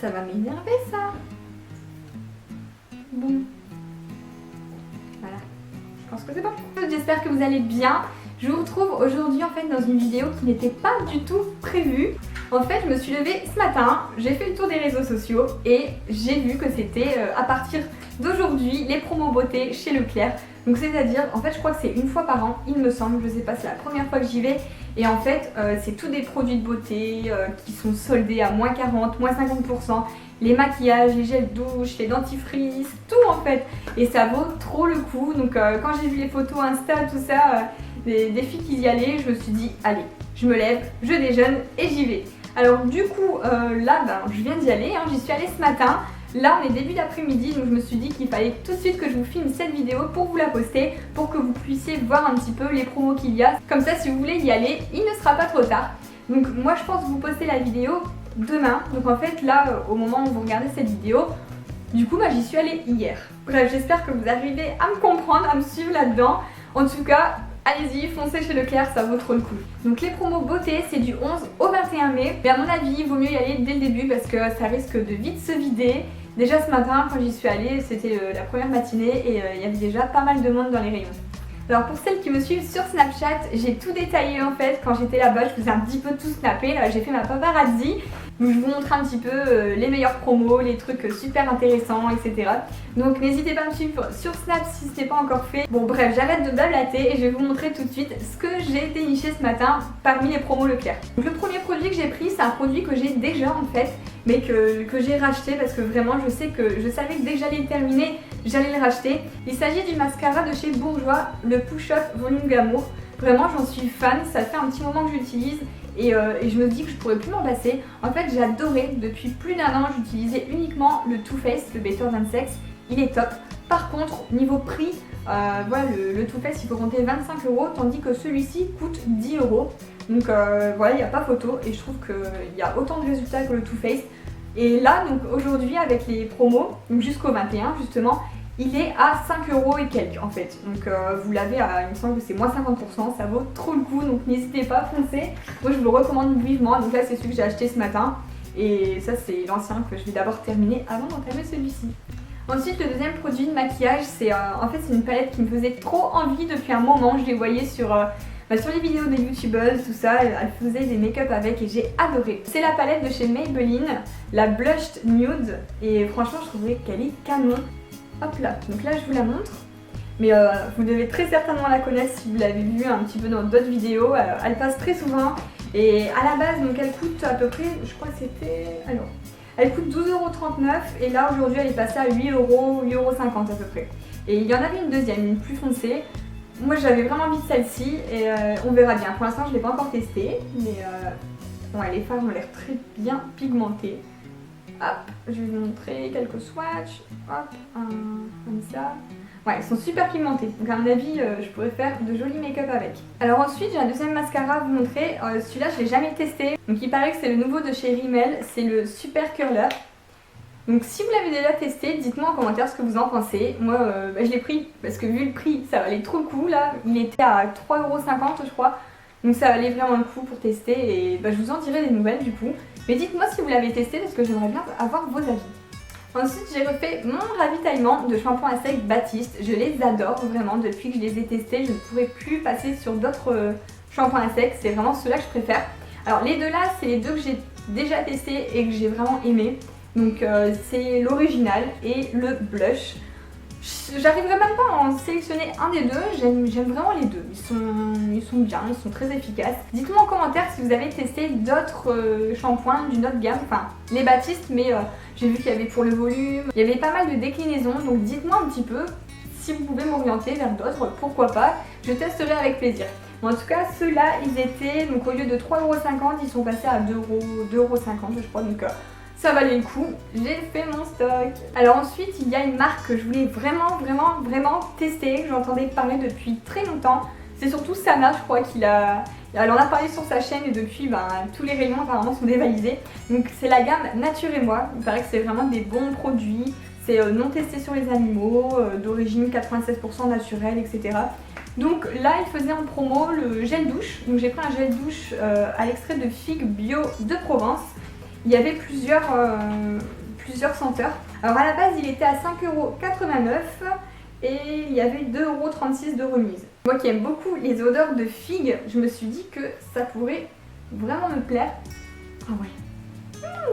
Ça va m'énerver ça. Bon. Voilà. Je pense que c'est bon. J'espère que vous allez bien. Je vous retrouve aujourd'hui en fait dans une vidéo qui n'était pas du tout prévue. En fait, je me suis levée ce matin, j'ai fait le tour des réseaux sociaux et j'ai vu que c'était à partir d'aujourd'hui les promos beauté chez Leclerc. Donc c'est-à-dire, en fait je crois que c'est une fois par an, il me semble, je sais pas, c'est la première fois que j'y vais. Et en fait, c'est tous des produits de beauté qui sont soldés à moins 40, moins 50%. Les maquillages, les gels douche, les dentifrices, tout en fait. Et ça vaut trop le coup. Donc quand j'ai vu les photos Insta, tout ça, des filles qui y allaient, je me suis dit, allez, je me lève, je déjeune et j'y vais. Alors du coup, là, je viens d'y aller, hein, j'y suis allée ce matin. Là, on est début d'après-midi, donc je me suis dit qu'il fallait tout de suite que je vous filme cette vidéo pour vous la poster, pour que vous puissiez voir un petit peu les promos qu'il y a. Comme ça, si vous voulez y aller, il ne sera pas trop tard. Donc moi, je pense vous poster la vidéo demain. Donc en fait, là, au moment où vous regardez cette vidéo, du coup, j'y suis allée hier. Bref, j'espère que vous arrivez à me comprendre, à me suivre là-dedans. En tout cas, allez-y, foncez chez Leclerc, ça vaut trop le coup. Donc les promos beauté, c'est du 11 au 21 mai. Mais à mon avis, il vaut mieux y aller dès le début parce que ça risque de vite se vider. Déjà ce matin, quand j'y suis allée, c'était la première matinée et il y avait déjà pas mal de monde dans les rayons. Alors pour celles qui me suivent sur Snapchat, j'ai tout détaillé en fait. Quand j'étais là-bas, je faisais un petit peu tout snapper. J'ai fait ma paparazzi. Donc je vous montre un petit peu les meilleurs promos, les trucs super intéressants, etc. Donc n'hésitez pas à me suivre sur Snap si ce n'est pas encore fait. Bon bref, j'arrête de blablater et je vais vous montrer tout de suite ce que j'ai déniché ce matin parmi les promos Leclerc. Donc le premier produit que j'ai pris, c'est un produit que j'ai déjà en fait, mais que j'ai racheté parce que vraiment je savais que dès que j'allais le terminer, j'allais le racheter. Il s'agit du mascara de chez Bourjois, le Push Up Volume Glamour. Vraiment j'en suis fan, ça fait un petit moment que j'utilise. Et je me dis que je pourrais plus m'en passer. En fait j'ai adoré, depuis plus d'1 an j'utilisais uniquement le Too Faced, le Better Than Sex, il est top. Par contre niveau prix, voilà, le Too Faced il faut compter 25 €, tandis que celui-ci coûte 10 €. Donc voilà, il n'y a pas photo et je trouve qu'il y a autant de résultats que le Too Faced. Et là donc aujourd'hui avec les promos, donc jusqu'au 21 justement, il est à 5 € et quelques en fait. Donc vous l'avez à, il me semble que c'est moins 50%, ça vaut trop le coup, donc n'hésitez pas à foncer. Moi je vous le recommande vivement, donc là c'est celui que j'ai acheté ce matin. Et ça c'est l'ancien que je vais d'abord terminer avant d'entamer celui-ci. Ensuite le deuxième produit de maquillage, c'est en fait c'est une palette qui me faisait trop envie depuis un moment. Je les voyais sur les vidéos des youtubeuses, tout ça, elle faisait des make-up avec et j'ai adoré. C'est la palette de chez Maybelline, la Blushed Nude, et franchement je trouvais qu'elle est canon. Hop là, donc là je vous la montre, mais vous devez très certainement la connaître si vous l'avez vue un petit peu dans d'autres vidéos. Elle passe très souvent et à la base donc elle coûte à peu près, je crois que c'était, alors elle coûte 12,39 € et là aujourd'hui elle est passée à 8 €, 8,50 € à peu près. Et il y en avait une deuxième, une plus foncée. Moi j'avais vraiment envie de celle-ci et on verra bien. Pour l'instant je ne l'ai pas encore testée, mais ouais, les fards ont l'air très bien pigmentées. Hop, je vais vous montrer quelques swatchs. Hop, comme ça. Ouais, ils sont super pigmentés. Donc à mon avis, je pourrais faire de jolis make-up avec. Alors ensuite, j'ai un deuxième mascara à vous montrer. Celui-là, je ne l'ai jamais testé. Donc il paraît que c'est le nouveau de chez Rimmel. C'est le Super Curler. Donc si vous l'avez déjà testé, dites-moi en commentaire ce que vous en pensez. Moi, je l'ai pris parce que vu le prix, ça valait trop le coup. Là, il était à 3,50 € je crois. Donc ça valait vraiment le coup pour tester et je vous en dirai des nouvelles du coup. Mais dites-moi si vous l'avez testé parce que j'aimerais bien avoir vos avis. Ensuite j'ai refait mon ravitaillement de shampoing à sec Baptiste. Je les adore vraiment, depuis que je les ai testés je ne pourrais plus passer sur d'autres shampoings à sec. C'est vraiment ceux-là que je préfère. Alors les deux là c'est les deux que j'ai déjà testés et que j'ai vraiment aimé. Donc c'est l'original et le blush. J'arriverai même pas à en sélectionner un des deux, j'aime vraiment les deux, ils sont bien, ils sont très efficaces. Dites-moi en commentaire si vous avez testé d'autres shampoings d'une autre gamme, enfin les Baptiste, mais j'ai vu qu'il y avait pour le volume, il y avait pas mal de déclinaisons, donc dites-moi un petit peu si vous pouvez m'orienter vers d'autres, pourquoi pas, je testerai avec plaisir. En tout cas ceux-là ils étaient, donc au lieu de 3,50 €, ils sont passés à 2,50 € je crois, donc ça valait le coup, j'ai fait mon stock. Alors ensuite il y a une marque que je voulais vraiment tester, que j'entendais parler depuis très longtemps. C'est surtout Sana, je crois elle en a parlé sur sa chaîne et depuis tous les rayons apparemment sont dévalisés. Donc c'est la gamme Nature et Moi, il paraît que c'est vraiment des bons produits. C'est non testé sur les animaux, d'origine 96% naturelle, etc. Donc là il faisait en promo le gel douche, donc j'ai pris un gel douche à l'extrait de figue bio de Provence. il y avait plusieurs senteurs. Alors à la base il était à 5,89 € et il y avait 2,36 € de remise. Moi qui aime beaucoup les odeurs de figues, je me suis dit que ça pourrait vraiment me plaire. Ah ouais,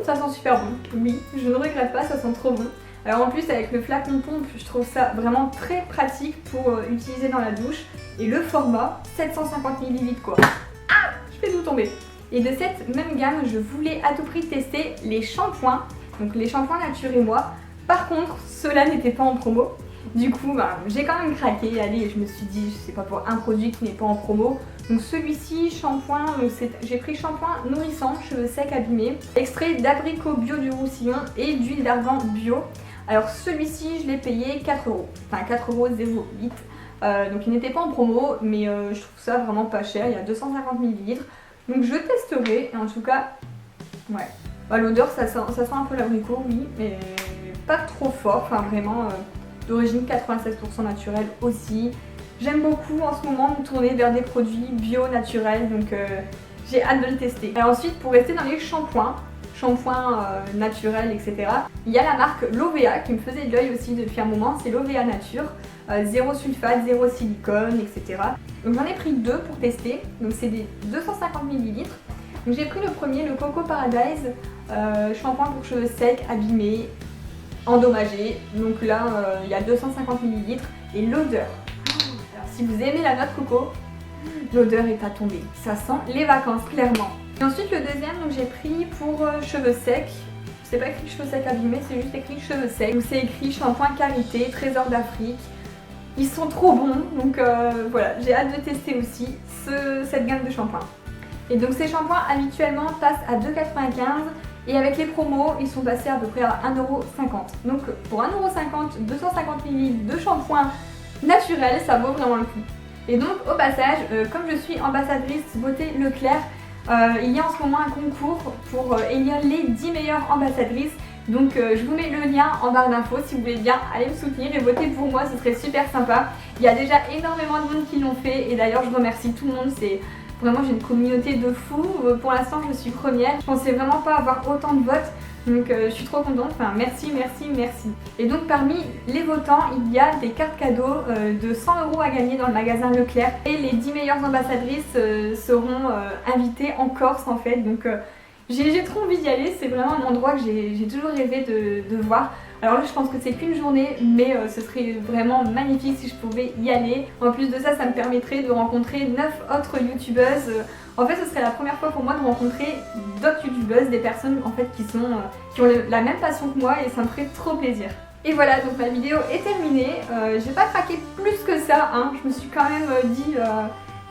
ça sent super bon, oui, je ne regrette pas, ça sent trop bon. Alors en plus avec le flacon pompe, je trouve ça vraiment très pratique pour utiliser dans la douche. Et le format, 750 ml quoi. Ah, je fais tout tomber. Et de cette même gamme, je voulais à tout prix tester les shampoings. Donc les shampoings Nature et Moi. Par contre, ceux-là n'étaient pas en promo. Du coup, j'ai quand même craqué. Allez, je me suis dit, c'est pas pour un produit qui n'est pas en promo. Donc celui-ci, shampoing, j'ai pris shampoing nourrissant, cheveux secs abîmés, extrait d'abricot bio du Roussillon et d'huile d'argan bio. Alors celui-ci, je l'ai payé 4 €, enfin 4,08 €. Donc il n'était pas en promo, mais je trouve ça vraiment pas cher, il y a 250 ml. Donc je testerai, et en tout cas, ouais. L'odeur, ça sent un peu l'abricot, oui, mais pas trop fort, enfin vraiment d'origine 96% naturelle aussi. J'aime beaucoup en ce moment me tourner vers des produits bio naturels, donc j'ai hâte de le tester. Et ensuite, pour rester dans les shampoings naturels, etc. Il y a la marque Lovea qui me faisait de l'œil aussi depuis un moment, c'est Lovea Nature, 0 sulfate, 0 silicone, etc. Donc j'en ai pris deux pour tester, donc c'est des 250 ml. Donc j'ai pris le premier, le Coco Paradise, shampoing pour cheveux secs, abîmés, endommagés. Donc là, il y a 250 ml et l'odeur. Alors si vous aimez la noix de coco, l'odeur est à tomber. Ça sent les vacances, clairement. Et ensuite le deuxième, donc j'ai pris pour cheveux secs. C'est pas écrit cheveux secs abîmés, c'est juste écrit cheveux secs. Donc c'est écrit shampoing qualité, trésor d'Afrique. Ils sont trop bons, donc voilà, j'ai hâte de tester aussi cette gamme de shampoings. Et donc ces shampoings habituellement passent à 2,95 € et avec les promos, ils sont passés à peu près à 1,50 €. Donc pour 1,50 €, 250 ml de shampoing naturel, ça vaut vraiment le coup. Et donc au passage, comme je suis ambassadrice beauté Leclerc, il y a en ce moment un concours pour élire les 10 meilleures ambassadrices. Donc je vous mets le lien en barre d'infos si vous voulez bien aller me soutenir et voter pour moi, ce serait super sympa. Il y a déjà énormément de monde qui l'ont fait et d'ailleurs je remercie tout le monde, vraiment j'ai une communauté de fous. Pour l'instant je suis première, je pensais vraiment pas avoir autant de votes. Donc je suis trop contente, enfin merci. Et donc parmi les votants, il y a des cartes cadeaux de 100 € à gagner dans le magasin Leclerc. Et les 10 meilleures ambassadrices seront invitées en Corse en fait. Donc j'ai trop envie d'y aller, c'est vraiment un endroit que j'ai toujours rêvé de voir. Alors là je pense que c'est qu'une journée, mais ce serait vraiment magnifique si je pouvais y aller. En plus de ça, ça me permettrait de rencontrer 9 autres youtubeuses. En fait ce serait la première fois pour moi de rencontrer d'autres youtubeuses, des personnes en fait qui ont la même passion que moi et ça me ferait trop plaisir. Et voilà, donc ma vidéo est terminée. J'ai pas craqué plus que ça, hein. Je me suis quand même dit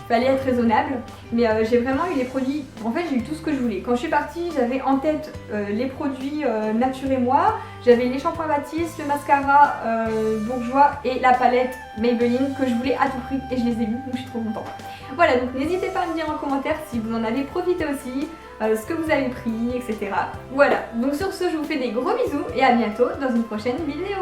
fallait être raisonnable, mais j'ai vraiment eu les produits, en fait j'ai eu tout ce que je voulais. Quand je suis partie, j'avais en tête les produits Nature et Moi, j'avais les shampoings Matisse, le mascara Bourjois et la palette Maybelline que je voulais à tout prix et je les ai vus, donc je suis trop contente. Voilà, donc n'hésitez pas à me dire en commentaire si vous en avez profité aussi, ce que vous avez pris, etc. Voilà, donc sur ce je vous fais des gros bisous et à bientôt dans une prochaine vidéo.